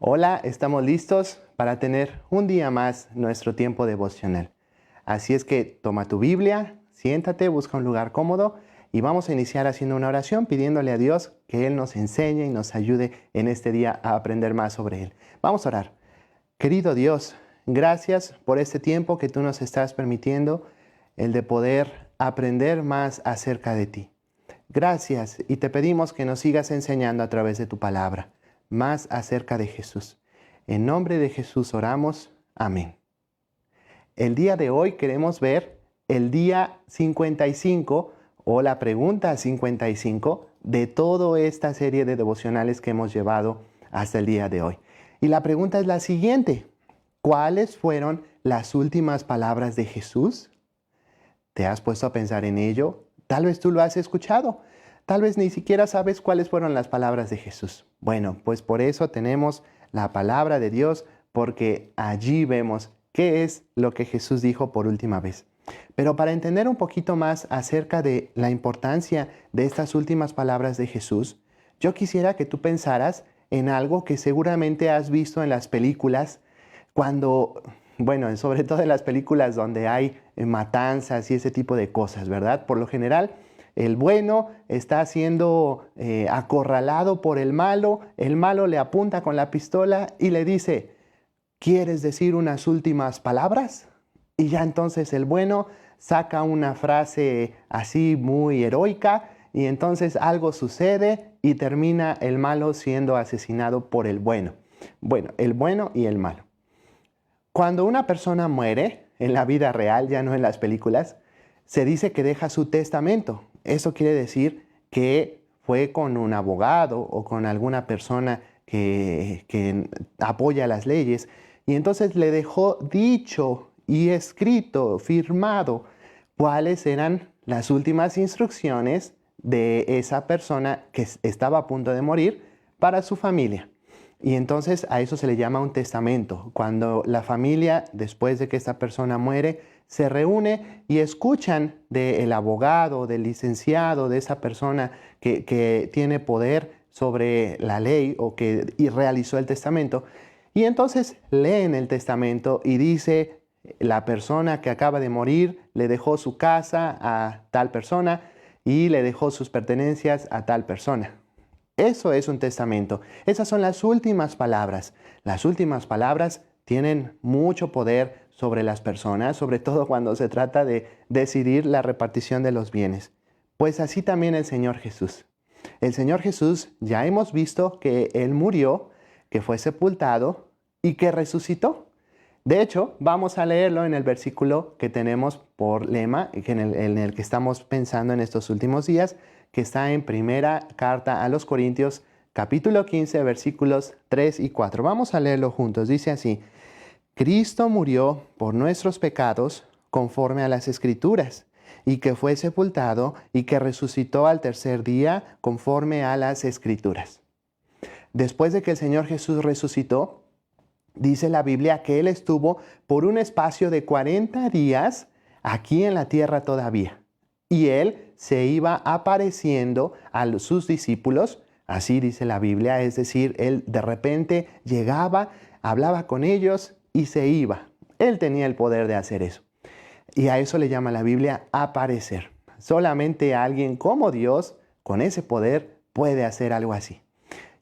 Hola, estamos listos para tener un día más nuestro tiempo devocional. Así es que toma tu Biblia, siéntate, busca un lugar cómodo y vamos a iniciar haciendo una oración pidiéndole a Dios que Él nos enseñe y nos ayude en este día a aprender más sobre Él. Vamos a orar. Querido Dios, gracias por este tiempo que tú nos estás permitiendo, el de poder aprender más acerca de ti. Gracias y te pedimos que nos sigas enseñando a través de tu palabra más acerca de Jesús. En nombre de Jesús oramos. Amén. El día de hoy queremos ver el día 55 o la pregunta 55 de toda esta serie de devocionales que hemos llevado hasta el día de hoy. Y la pregunta es la siguiente: ¿cuáles fueron las últimas palabras de Jesús? ¿Te has puesto a pensar en ello? Tal vez tú lo has escuchado. Tal vez ni siquiera sabes cuáles fueron las palabras de Jesús. Bueno, pues por eso tenemos la palabra de Dios, porque allí vemos qué es lo que Jesús dijo por última vez. Pero para entender un poquito más acerca de la importancia de estas últimas palabras de Jesús, yo quisiera que tú pensaras en algo que seguramente has visto en las películas, sobre todo en las películas donde hay matanzas y ese tipo de cosas, ¿verdad? Por lo general, el bueno está siendo acorralado por el malo le apunta con la pistola y le dice: ¿quieres decir unas últimas palabras? Y ya entonces el bueno saca una frase así muy heroica y entonces algo sucede y termina el malo siendo asesinado por el bueno. Bueno, el bueno y el malo. Cuando una persona muere, en la vida real, ya no en las películas, se dice que deja su testamento. Eso quiere decir que fue con un abogado o con alguna persona que apoya las leyes y entonces le dejó dicho y escrito, firmado, cuáles eran las últimas instrucciones de esa persona que estaba a punto de morir para su familia. Y entonces a eso se le llama un testamento, cuando la familia, después de que esta persona muere, se reúne y escuchan del abogado, del licenciado, de esa persona que tiene poder sobre la ley o que realizó el testamento. Y entonces leen el testamento y dice: la persona que acaba de morir le dejó su casa a tal persona y le dejó sus pertenencias a tal persona. Eso es un testamento. Esas son las últimas palabras. Las últimas palabras tienen mucho poder sobre las personas, sobre todo cuando se trata de decidir la repartición de los bienes. Pues así también el Señor Jesús. El Señor Jesús, ya hemos visto que Él murió, que fue sepultado y que resucitó. De hecho, vamos a leerlo en el versículo que tenemos por lema, en el que estamos pensando en estos últimos días, que está en primera carta a los Corintios, capítulo 15, versículos 3 y 4. Vamos a leerlo juntos. Dice así: Cristo murió por nuestros pecados conforme a las Escrituras, y que fue sepultado y que resucitó al tercer día conforme a las Escrituras. Después de que el Señor Jesús resucitó, dice la Biblia que Él estuvo por un espacio de 40 días aquí en la tierra todavía. Y Él se iba apareciendo a sus discípulos, así dice la Biblia, es decir, Él de repente llegaba, hablaba con ellos y se iba. Él tenía el poder de hacer eso. Y a eso le llama la Biblia aparecer. Solamente alguien como Dios, con ese poder, puede hacer algo así.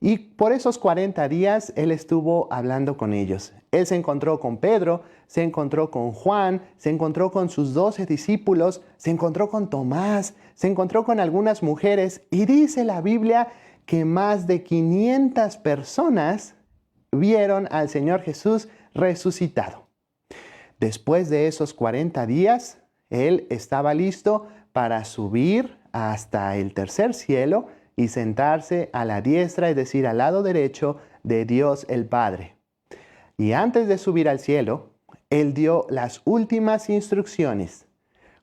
Y por esos 40 días Él estuvo hablando con ellos. Él se encontró con Pedro, se encontró con Juan, se encontró con sus 12 discípulos, se encontró con Tomás, se encontró con algunas mujeres y dice la Biblia que más de 500 personas vieron al Señor Jesús resucitado. Después de esos 40 días, Él estaba listo para subir hasta el tercer cielo y sentarse a la diestra, es decir, al lado derecho de Dios el Padre. Y antes de subir al cielo, Él dio las últimas instrucciones,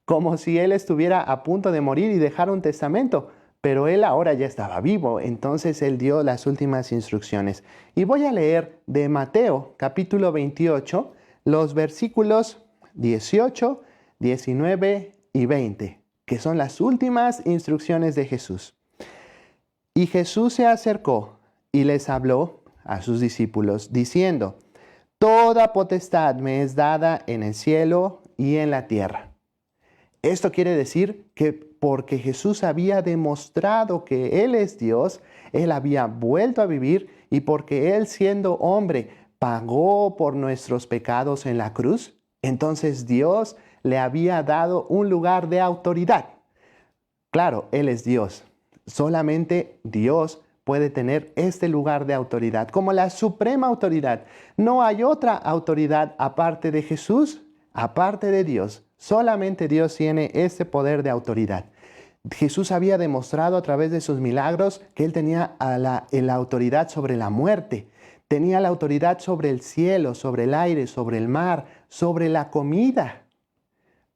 como si Él estuviera a punto de morir y dejar un testamento, pero Él ahora ya estaba vivo, entonces Él dio las últimas instrucciones. Y voy a leer de Mateo, capítulo 28, los versículos 18, 19 y 20, que son las últimas instrucciones de Jesús. Y Jesús se acercó y les habló a sus discípulos, diciendo: Toda potestad me es dada en el cielo y en la tierra. Esto quiere decir que porque Jesús había demostrado que Él es Dios, Él había vuelto a vivir, y porque Él, siendo hombre, pagó por nuestros pecados en la cruz, entonces Dios le había dado un lugar de autoridad. Claro, Él es Dios. Solamente Dios puede tener este lugar de autoridad, como la suprema autoridad. No hay otra autoridad aparte de Jesús, aparte de Dios. Solamente Dios tiene este poder de autoridad. Jesús había demostrado a través de sus milagros que Él tenía la autoridad sobre la muerte, tenía la autoridad sobre el cielo, sobre el aire, sobre el mar, sobre la comida.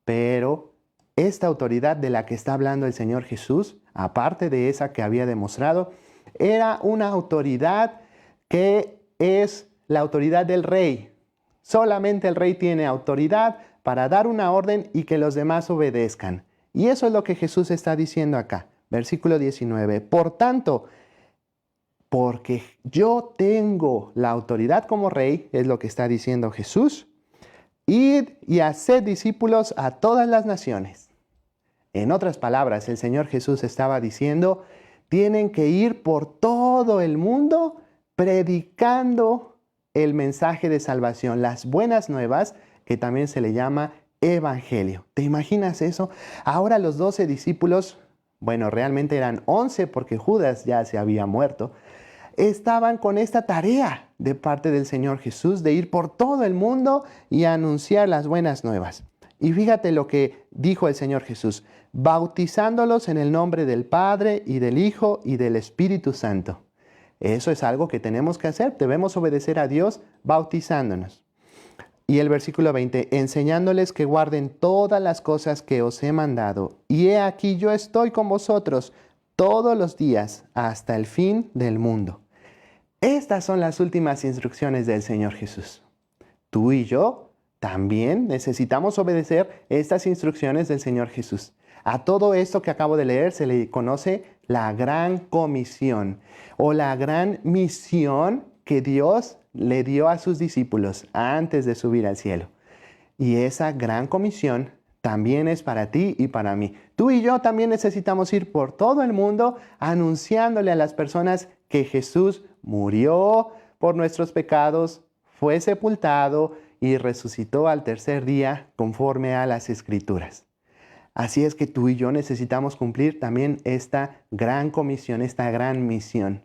Pero esta autoridad de la que está hablando el Señor Jesús, aparte de esa que había demostrado, era una autoridad que es la autoridad del rey. Solamente el rey tiene autoridad para dar una orden y que los demás obedezcan. Y eso es lo que Jesús está diciendo acá. Versículo 19. Por tanto, porque yo tengo la autoridad como rey, es lo que está diciendo Jesús, id y haced discípulos a todas las naciones. En otras palabras, el Señor Jesús estaba diciendo: tienen que ir por todo el mundo predicando el mensaje de salvación, las buenas nuevas, que también se le llama evangelio. ¿Te imaginas eso? Ahora los 12 discípulos, bueno, realmente eran 11 porque Judas ya se había muerto, estaban con esta tarea de parte del Señor Jesús de ir por todo el mundo y anunciar las buenas nuevas. Y fíjate lo que dijo el Señor Jesús: bautizándolos en el nombre del Padre y del Hijo y del Espíritu Santo. Eso es algo que tenemos que hacer. Debemos obedecer a Dios bautizándonos. Y el versículo 20, enseñándoles que guarden todas las cosas que os he mandado. Y he aquí yo estoy con vosotros todos los días hasta el fin del mundo. Estas son las últimas instrucciones del Señor Jesús. Tú y yo también necesitamos obedecer estas instrucciones del Señor Jesús. A todo esto que acabo de leer se le conoce la gran comisión o la gran misión que Dios le dio a sus discípulos antes de subir al cielo. Y esa gran comisión también es para ti y para mí. Tú y yo también necesitamos ir por todo el mundo anunciándole a las personas que Jesús murió por nuestros pecados, fue sepultado y resucitó al tercer día conforme a las Escrituras. Así es que tú y yo necesitamos cumplir también esta gran comisión, esta gran misión.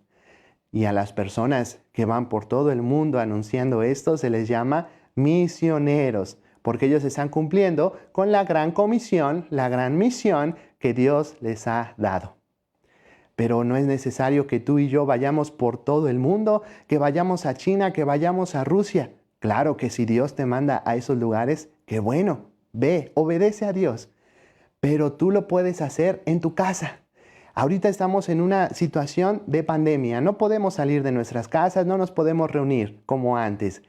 Y a las personas que van por todo el mundo anunciando esto se les llama misioneros, porque ellos están cumpliendo con la gran comisión, la gran misión que Dios les ha dado. Pero no es necesario que tú y yo vayamos por todo el mundo, que vayamos a China, que vayamos a Rusia. Claro que si Dios te manda a esos lugares, qué bueno, ve, obedece a Dios. Pero tú lo puedes hacer en tu casa. Ahorita estamos en una situación de pandemia. No podemos salir de nuestras casas, no nos podemos reunir como antes.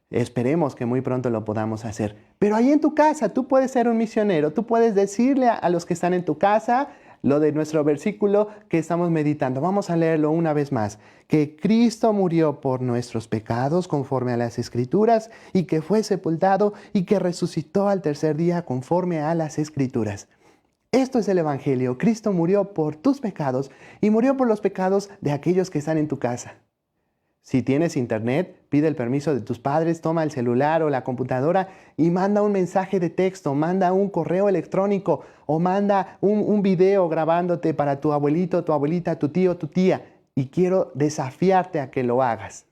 Esperemos que muy pronto lo podamos hacer. Pero ahí en tu casa tú puedes ser un misionero. Tú puedes decirle a los que están en tu casa lo de nuestro versículo que estamos meditando. Vamos a leerlo una vez más. Que Cristo murió por nuestros pecados conforme a las Escrituras y que fue sepultado y que resucitó al tercer día conforme a las Escrituras. Esto es el Evangelio. Cristo murió por tus pecados y murió por los pecados de aquellos que están en tu casa. Si tienes internet, pide el permiso de tus padres, toma el celular o la computadora y manda un mensaje de texto, manda un correo electrónico o manda un video grabándote para tu abuelito, tu abuelita, tu tío, tu tía. Y quiero desafiarte a que lo hagas.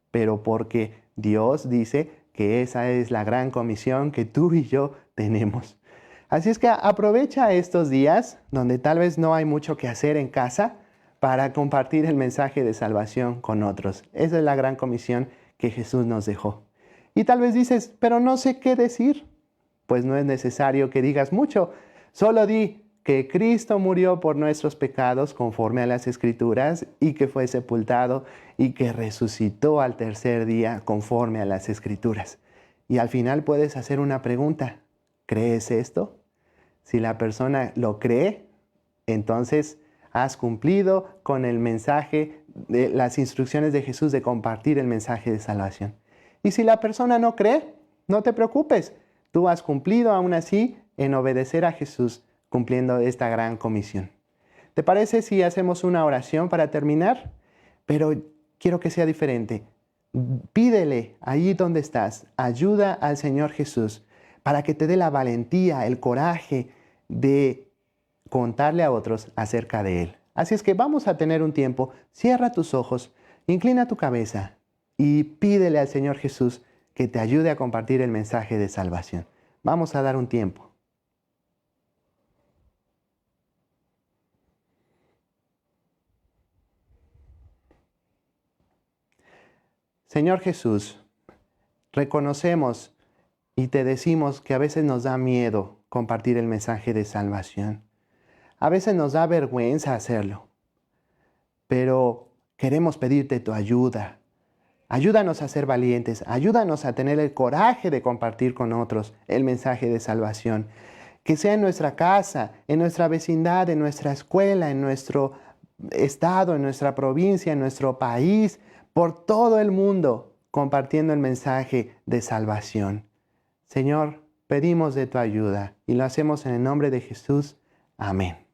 Pero porque Dios dice que esa es la gran comisión que tú y yo tenemos. Así es que aprovecha estos días donde tal vez no hay mucho que hacer en casa para compartir el mensaje de salvación con otros. Esa es la gran comisión que Jesús nos dejó. Y tal vez dices, pero no sé qué decir. Pues no es necesario que digas mucho. Solo di que Cristo murió por nuestros pecados conforme a las Escrituras y que fue sepultado y que resucitó al tercer día conforme a las Escrituras. Y al final puedes hacer una pregunta. ¿Crees esto? Si la persona lo cree, entonces has cumplido con el mensaje, de las instrucciones de Jesús de compartir el mensaje de salvación. Y si la persona no cree, no te preocupes. Tú has cumplido aún así en obedecer a Jesús, cumpliendo esta gran comisión. ¿Te parece si hacemos una oración para terminar? Pero quiero que sea diferente. Pídele allí donde estás, ayuda al Señor Jesús para que te dé la valentía, el coraje de contarle a otros acerca de Él. Así es que vamos a tener un tiempo. Cierra tus ojos, inclina tu cabeza y pídele al Señor Jesús que te ayude a compartir el mensaje de salvación. Vamos a dar un tiempo. Señor Jesús, reconocemos y te decimos que a veces nos da miedo compartir el mensaje de salvación. A veces nos da vergüenza hacerlo, pero queremos pedirte tu ayuda. Ayúdanos a ser valientes, ayúdanos a tener el coraje de compartir con otros el mensaje de salvación. Que sea en nuestra casa, en nuestra vecindad, en nuestra escuela, en nuestro estado, en nuestra provincia, en nuestro país, por todo el mundo, compartiendo el mensaje de salvación. Señor, pedimos de tu ayuda y lo hacemos en el nombre de Jesús. Amén.